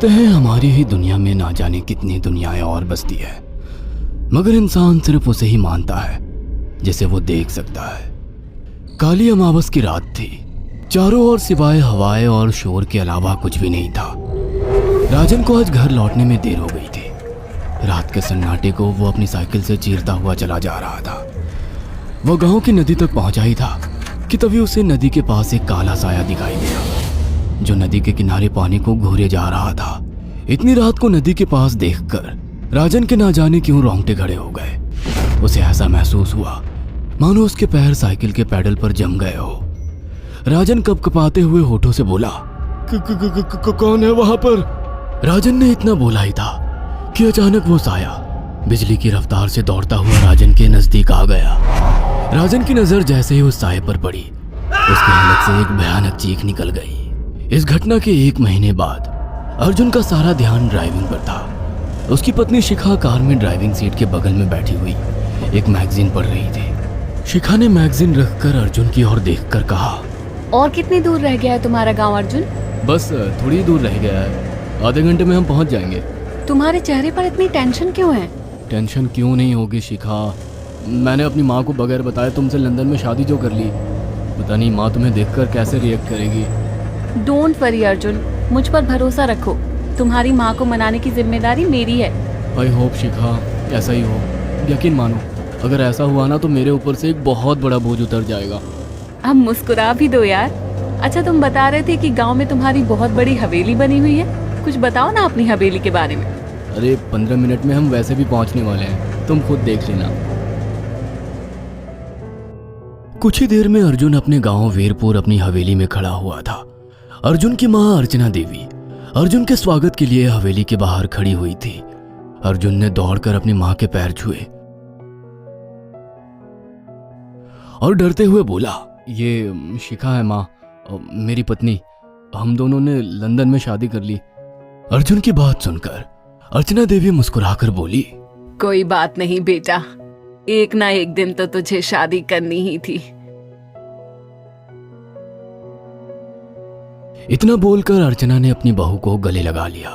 कहते हैं हमारी ही दुनिया में ना जाने कितनी दुनियाएं और बसती है, मगर इंसान सिर्फ उसे ही मानता है जिसे वो देख सकता है। काली अमावस की रात थी। चारों ओर सिवाय हवाएं और शोर के अलावा कुछ भी नहीं था। राजन को आज घर लौटने में देर हो गई थी। रात के सन्नाटे को वो अपनी साइकिल से चीरता हुआ चला जा रहा था। वो गांव की नदी तक पहुंचा ही था कि तभी उसे नदी के पास एक काला साया दिखाई दिया जो नदी के किनारे पानी को घूरे जा रहा था। इतनी रात को नदी के पास देखकर राजन के ना जाने क्यों रोंगटे खड़े हो गए। उसे ऐसा महसूस हुआ मानो उसके पैर साइकिल के पैडल पर जम गए हो। राजन कपकपाते हुए होठों से बोला, कौन है वहां पर? राजन ने इतना बोला ही था कि अचानक वो साया बिजली की रफ्तार से दौड़ता हुआ राजन के नजदीक आ गया। राजन की नजर जैसे ही उस साये पर पड़ी, उसके हलक से एक भयानक चीख निकल गई। इस घटना के 1 महीने बाद अर्जुन का सारा ध्यान ड्राइविंग पर था। उसकी पत्नी शिखा कार में ड्राइविंग सीट के बगल में बैठी हुई एक मैगजीन पढ़ रही थी। शिखा ने मैगजीन रखकर अर्जुन की ओर देखकर कहा, और कितनी दूर रह गया है तुम्हारा गांव अर्जुन? बस थोड़ी दूर रह गया है, आधे घंटे में हम पहुंच जाएंगे। तुम्हारे चेहरे पर इतनी टेंशन क्यों है? टेंशन क्यों नहीं होगी शिखा, मैंने अपनी माँ को बगैर बताए तुमसे लंदन में शादी जो कर ली। पता नहीं माँ तुम्हें देखकर कैसे रिएक्ट करेगी। डोंट वरी अर्जुन, मुझ पर भरोसा रखो। तुम्हारी माँ को मनाने की जिम्मेदारी मेरी है। आई होप शिखा ऐसा ही हो। यकीन मानो अगर ऐसा हुआ ना तो मेरे ऊपर से एक बहुत बड़ा बोझ उतर जाएगा। अब मुस्कुरा भी दो यार। अच्छा, तुम बता रहे थे कि गांव में तुम्हारी बहुत बड़ी हवेली बनी हुई है। कुछ बताओ ना अपनी हवेली के बारे में। अरे 15 मिनट में हम वैसे भी पहुंचने वाले हैं, तुम खुद देख लेना। कुछ ही देर में अर्जुन अपने गांव वीरपुर अपनी हवेली में खड़ा हुआ था। अर्जुन की मां अर्चना देवी अर्जुन के स्वागत के लिए हवेली के बाहर खड़ी हुई थी। अर्जुन ने दौड़कर अपनी मां के पैर छुए और डरते हुए बोला, ये शिखा है मां, मेरी पत्नी। हम दोनों ने लंदन में शादी कर ली। अर्जुन की बात सुनकर अर्चना देवी मुस्कुराकर बोली, कोई बात नहीं बेटा, एक ना एक दिन तो तुझे शादी करनी ही थी। इतना बोलकर अर्चना ने अपनी बहू को गले लगा लिया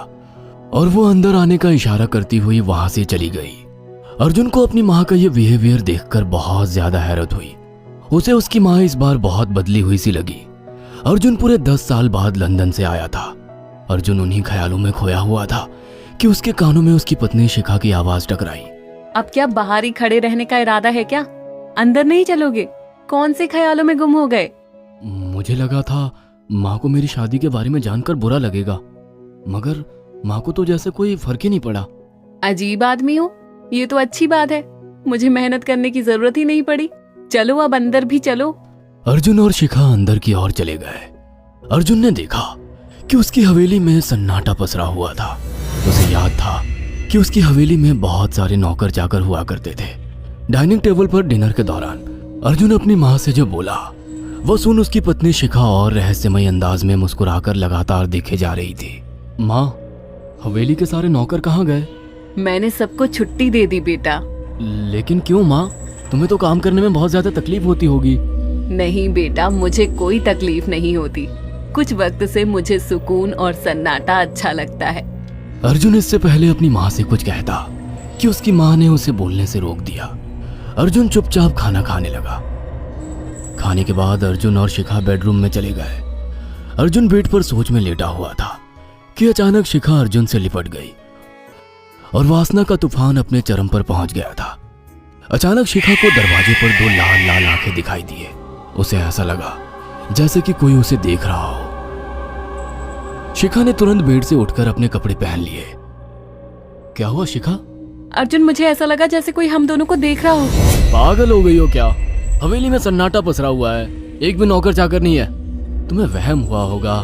और वो अंदर आने का इशारा करती हुई वहां से चली गई। अर्जुन को अपनी माँ का ये बिहेवियर देखकर बहुत ज्यादा हैरत हुई। उसे उसकी माँ इस बार बहुत बदली हुई सी लगी। अर्जुन पूरे 10 साल बाद लंदन से आया था। अर्जुन उन्हीं ख्यालों में खोया हुआ था कि उसके कानों में उसकी पत्नी शिखा की आवाज टकराई। अब क्या बाहर ही खड़े रहने का इरादा है क्या? अंदर नहीं चलोगे? कौन से ख्यालों में गुम हो गए? मुझे लगा था माँ को मेरी शादी के बारे में जानकर बुरा लगेगा, मगर माँ को तो जैसे कोई फर्क ही नहीं पड़ा। अजीब आदमी हो, ये तो अच्छी बात है। मुझे मेहनत करने की जरूरत ही नहीं पड़ी। चलो अब अंदर भी चलो। अर्जुन और शिखा अंदर की ओर चले गए। अर्जुन ने देखा कि उसकी हवेली में सन्नाटा पसरा हुआ था। उसे याद था कि उसकी हवेली में बहुत सारे नौकर चाकर हुआ करते थे। डाइनिंग टेबल पर डिनर के दौरान अर्जुन अपनी माँ से जो बोला वो सुन उसकी पत्नी शिखा और रहस्यमय अंदाज में मुस्कुराकर लगातार देखे जा रही थी। माँ, हवेली के सारे नौकर कहाँ गए? मैंने सबको छुट्टी दे दी बेटा। लेकिन क्यों माँ, तुम्हें तो काम करने में बहुत ज्यादा तकलीफ होती होगी। नहीं बेटा, मुझे कोई तकलीफ नहीं होती। कुछ वक्त से मुझे सुकून और सन्नाटा अच्छा लगता है। अर्जुन इससे पहले अपनी माँ से कुछ कहता कि उसकी माँ ने उसे बोलने से रोक दिया। अर्जुन चुपचाप खाना खाने लगा। खाने के बाद अर्जुन और शिखा बेडरूम में चले गए। अर्जुन बेड पर सोच में लेटा हुआ था कि अचानक शिखा अर्जुन से लिपट गई और वासना का तूफान अपने चरम पर पहुंच गया था। अचानक शिखा को दरवाजे पर 2 लाल लाल आंखें दिखाई दिए। उसे ऐसा लगा जैसे कि कोई उसे देख रहा हो। शिखा ने तुरंत बेड से उठकर अपने कपड़े पहन लिए। क्या हुआ शिखा? अर्जुन, मुझे ऐसा लगा जैसे कोई हम दोनों को देख रहा हो। पागल हो गई हो क्या? हवेली में सन्नाटा पसरा हुआ है, एक भी नौकर चाकर नहीं है। तुम्हें वहम हुआ होगा।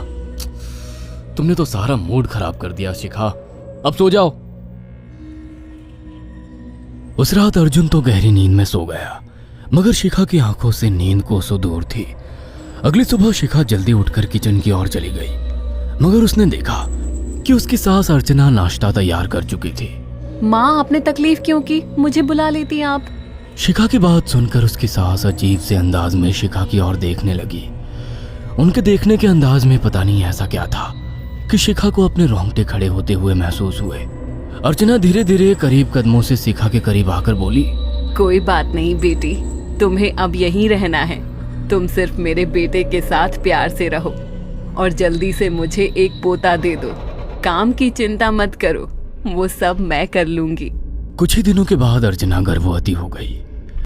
तुमने तो सारा मूड खराब कर दिया शिखा, अब सो जाओ। उस रात अर्जुन तो गहरी नींद में सो गया, मगर शिखा की आंखों से नींद कोसों दूर थी। अगली सुबह शिखा जल्दी उठकर किचन की ओर चली गई, मगर उसने देखा कि उसकी सास अर्चना नाश्ता तैयार कर चुकी थी। माँ, आपने तकलीफ क्यों की? मुझे बुला लेती आप। शिखा की बात सुनकर उसकी सास अजीब से अंदाज में शिखा की ओर देखने लगी। उनके देखने के अंदाज में पता नहीं ऐसा क्या था कि शिखा को अपने रोंगटे खड़े होते हुए महसूस हुए। अर्चना धीरे धीरे करीब कदमों से शिखा के करीब आकर बोली, कोई बात नहीं बेटी, तुम्हें अब यहीं रहना है। तुम सिर्फ मेरे बेटे के साथ प्यार से रहो और जल्दी से मुझे एक पोता दे दो। काम की चिंता मत करो, वो सब मैं कर लूंगी। कुछ ही दिनों के बाद अर्चना गर्भवती हो गई।